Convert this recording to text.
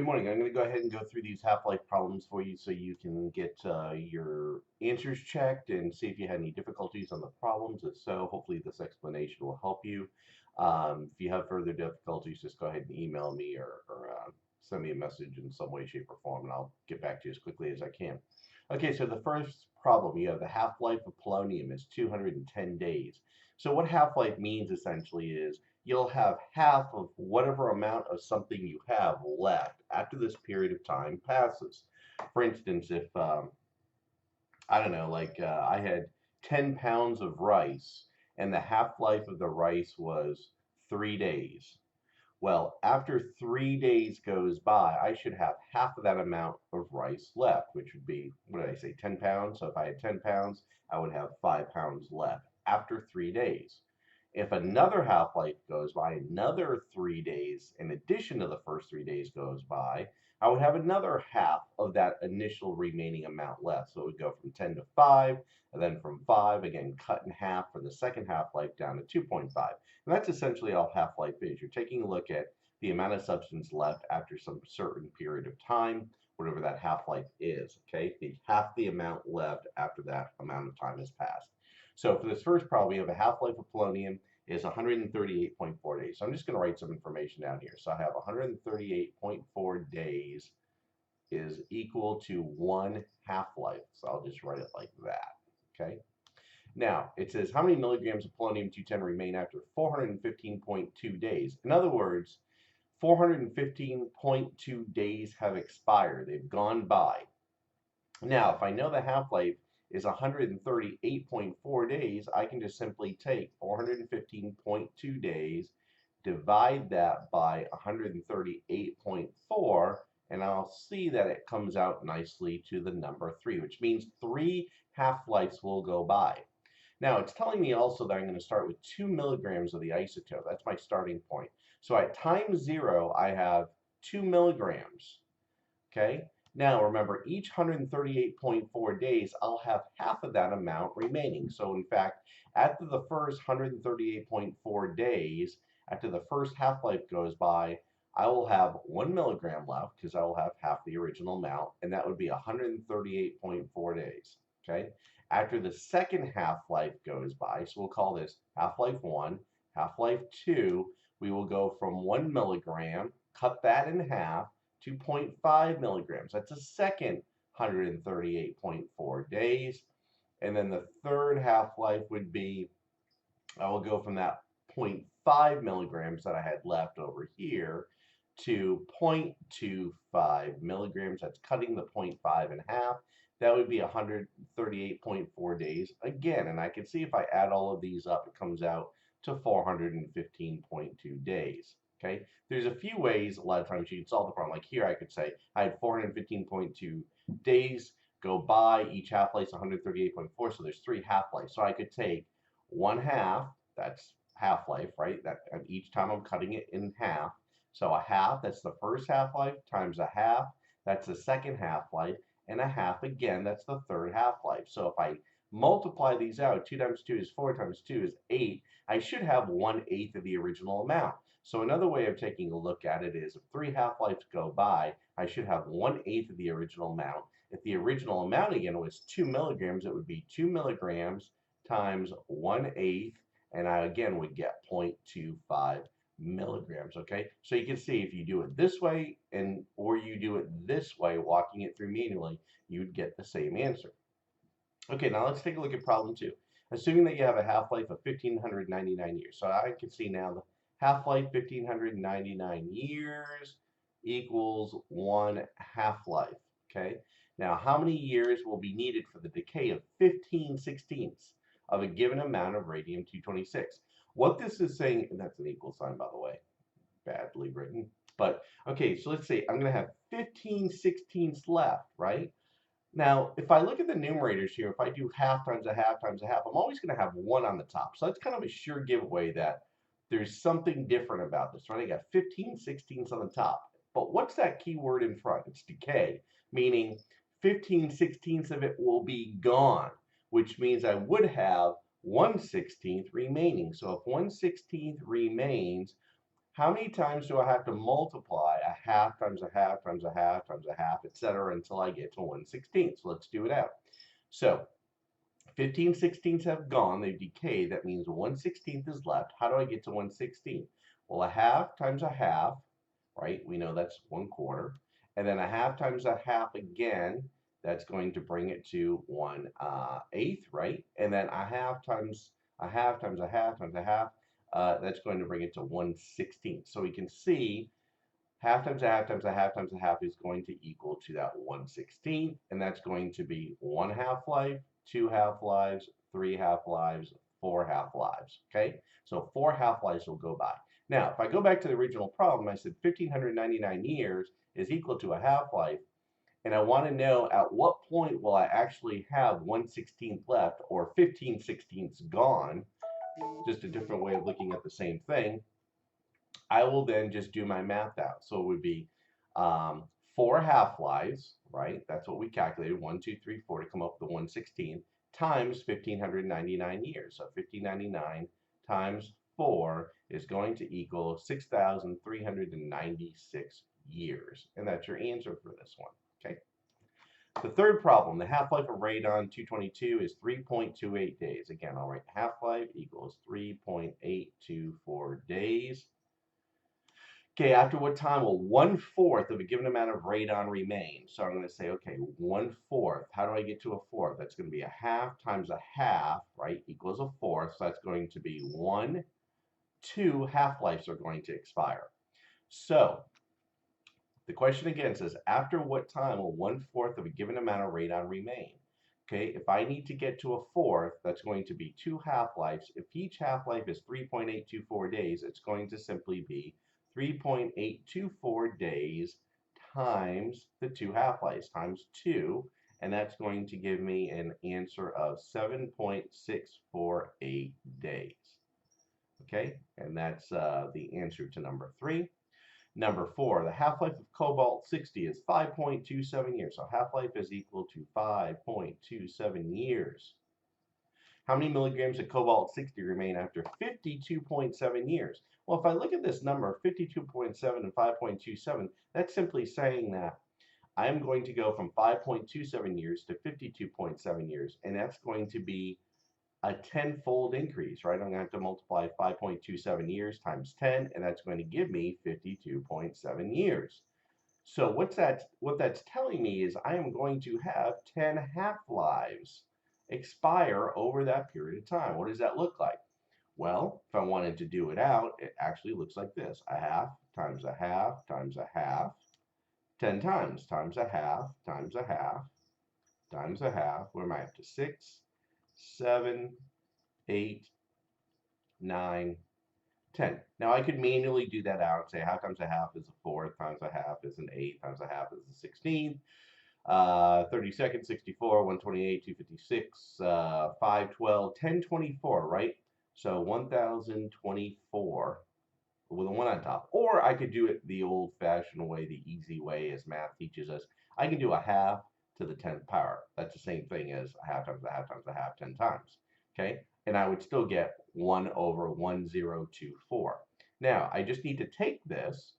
Good morning. I'm going to go ahead and go through these half-life problems for you so you can get your answers checked and see if you had any difficulties on the problems. If so, hopefully this explanation will help you. If you have further difficulties, just go ahead and email me or send me a message in some way, shape, or form, and I'll get back to you as quickly as I can. Okay, so the first problem, you have the half-life of polonium is 210 days. So what half-life means essentially is you'll have half of whatever amount of something you have left after this period of time passes. For instance, if I don't know, like I had 10 pounds of rice and the half life of the rice was 3 days. Well, after 3 days goes by, I should have half of that amount of rice left, which would be, what did I say, 10 pounds? So if I had 10 pounds, I would have 5 pounds left after 3 days. If another half life goes by, another 3 days in addition to the first 3 days goes by, I would have another half of that initial remaining amount left. So it would go from 10 to 5, and then from 5, again, cut in half for the second half life down to 2.5. And that's essentially all half life is. You're taking a look at the amount of substance left after some certain period of time, whatever that half life is. Okay, half the amount left after that amount of time has passed. So for this first problem, we have a half-life of polonium is 138.4 days. So I'm just going to write some information down here. So I have 138.4 days is equal to one half-life. So I'll just write it like that. Okay. Now, it says how many milligrams of polonium-210 remain after 415.2 days? In other words, 415.2 days have expired. They've gone by. Now, if I know the half-life is 138.4 days, I can just simply take 415.2 days, divide that by 138.4, and I'll see that it comes out nicely to the number 3, which means 3 half-lives will go by. Now, it's telling me also that I'm going to start with 2 milligrams of the isotope. That's my starting point. So at time 0, I have 2 milligrams. Okay? Now, remember, each 138.4 days, I'll have half of that amount remaining. So, in fact, after the first 138.4 days, after the first half-life goes by, I will have 1 milligram left because I will have half the original amount, and that would be 138.4 days. Okay? After the second half-life goes by, so we'll call this half-life 1, half-life 2, we will go from 1 milligram, cut that in half, 2.5 milligrams. That's a second 138.4 days. And then the third half-life would be, I will go from that 0.5 milligrams that I had left over here to 0.25 milligrams. That's cutting the 0.5 in half. That would be 138.4 days again. And I can see if I add all of these up, it comes out to 415.2 days. Okay, there's a few ways a lot of times you can solve the problem. Like here, I could say I had 415.2 days go by, each half-life is 138.4, so there's 3 half-lives. So I could take 1/2, that's half-life, right? That each time I'm cutting it in half. So a half, that's the first half-life, times a half, that's the second half-life, and a half again, that's the third half-life. So if I multiply these out, 2 times 2 is 4 times 2 is 8, I should have 1/8 of the original amount. So another way of taking a look at it is if 3 half-lives go by, I should have 1/8 of the original amount. If the original amount again was 2 milligrams, it would be 2 milligrams times 1/8, and I again would get 0.25 milligrams. Okay, so you can see if you do it this way or you do it this way, walking it through manually, you'd get the same answer. Okay, now let's take a look at problem 2. Assuming that you have a half-life of 1,599 years. So I can see now the half-life 1,599 years equals 1 half-life. Okay, now how many years will be needed for the decay of 15/16ths of a given amount of radium-226? What this is saying, and that's an equal sign, by the way, badly written. But okay, so let's say I'm going to have 15/16ths left, right? Now, if I look at the numerators here, if I do half times a half times a half, I'm always going to have 1 on the top. So that's kind of a sure giveaway that there's something different about this, right? I got 15/16ths on the top. But what's that key word in front? It's decay, meaning 15/16ths of it will be gone, which means I would have 1/16th remaining. So if 1/16th remains, how many times do I have to multiply a half times a half times a half times a half, etc., until I get to 1/16? So let's do it out. So 15/16 have gone, they've decayed. That means 1/16 is left. How do I get to 1/16? Well, a half times a half, right? We know that's 1/4. And then a half times a half again, that's going to bring it to 1/8, right? And then a half times a half times a half times a half, that's going to bring it to 1/16. So we can see half times a half times a half times a half is going to equal to that 1/16, and that's going to be 1/2 life, 2 half-lives, 3 half-lives, 4 half-lives. Okay, so 4 half-lives will go by. Now, if I go back to the original problem, I said 1,599 years is equal to a half-life, and I want to know at what point will I actually have 1/16 left or 15/16 gone, just a different way of looking at the same thing. I will then just do my math out. So it would be 4 half-lives, right? That's what we calculated, 1, 2, 3, 4 to come up with the 1/16 times 1,599 years. So 1,599 times 4 is going to equal 6,396 years. And that's your answer for this one, okay? The third problem, the half-life of radon 222 is 3.28 days. Again, I'll write half-life equals 3.824 days. Okay, after what time will 1/4 of a given amount of radon remain? So I'm going to say, okay, 1/4. How do I get to a fourth? That's going to be a half times a half, right, equals a fourth. So that's going to be 1, 2 half-lives are going to expire. So the question again says, after what time will 1/4 of a given amount of radon remain? Okay, if I need to get to a fourth, that's going to be 2 half-lives. If each half-life is 3.824 days, it's going to simply be 3.824 days times the 2 half-lives, times 2, and that's going to give me an answer of 7.648 days. Okay, and that's the answer to number 3. Number 4, the half-life of cobalt-60 is 5.27 years. So half-life is equal to 5.27 years. How many milligrams of cobalt-60 remain after 52.7 years? Well, if I look at this number, 52.7 and 5.27, that's simply saying that I'm going to go from 5.27 years to 52.7 years, and that's going to be a 10-fold increase, right? I'm going to have to multiply 5.27 years times 10, and that's going to give me 52.7 years. So what that's telling me is I am going to have 10 half-lives expire over that period of time. What does that look like? Well, if I wanted to do it out, it actually looks like this. A half times a half times a half, 10 times a half times a half times a half. Where am I up to? 6, 7, 8, 9, 10. Now I could manually do that out and say half times a half is a fourth, times a half is an eighth, times a half is a 16th. 32nd, 64, 128, 256, 512, 1024, right? So 1024 with a 1 on top. Or I could do it the old-fashioned way, the easy way, as math teaches us. I can do a half to the 10th power. That's the same thing as a half times a half times a half 10 times. Okay? And I would still get 1 over 1024. Now, I just need to take this